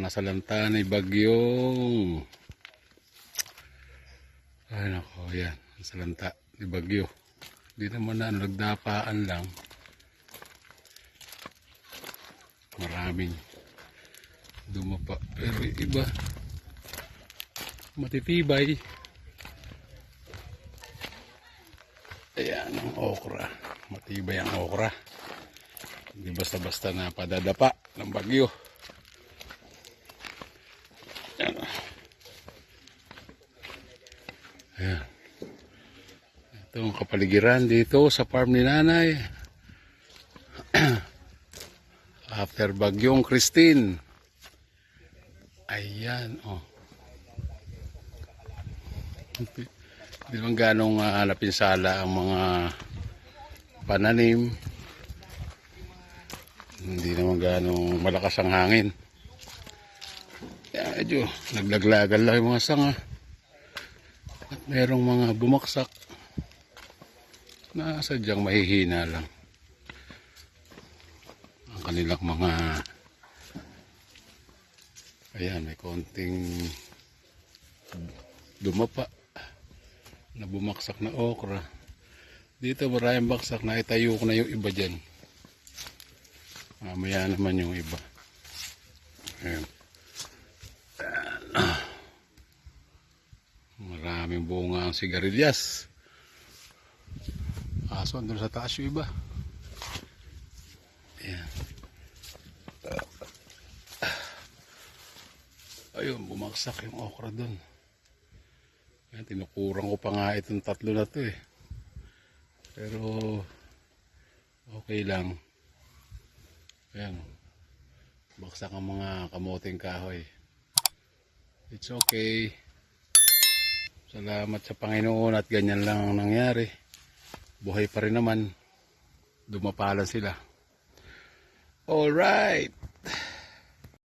nasalanta ni Bagyong. Ay nako, yan. Nasalanta ni Bagyo. Di naman na, nagdapaan lang. Maraming dumapa. Pero iba, matitibay. Ayan ang okra. Matibay ang okra. Hindi basta-basta na padadapa ng bagyo. Ayan. Ayan. Ito ang kapaligiran dito sa farm ni nanay. After Bagyong Christine. Ayan, oh. Hindi naman ganong napinsala ang mga pananim. Hindi naman ganong malakas ang hangin. Kaya medyo naglaglagan lang yung mga sanga. At merong mga bumaksak na sadyang mahihina lang ang kanilang mga, ayan, may konting dumapa na bumaksak na okra. Dito maraming baksak na itayo ko na yung iba dyan. Mamaya naman yung iba. Ayan. Maraming bunga ang sigarilyas. Aso andun sa taas yung iba. Ayan. Ayun, bumaksak yung okra dun. Ayan, tinukurang ko pa nga itong tatlo na to eh. Pero okay lang. Ayan, baksak ang mga kamoting kahoy. It's okay. Salamat sa Panginoon at ganyan lang ang nangyari. Buhay pa rin naman. Dumapalan sila. Alright.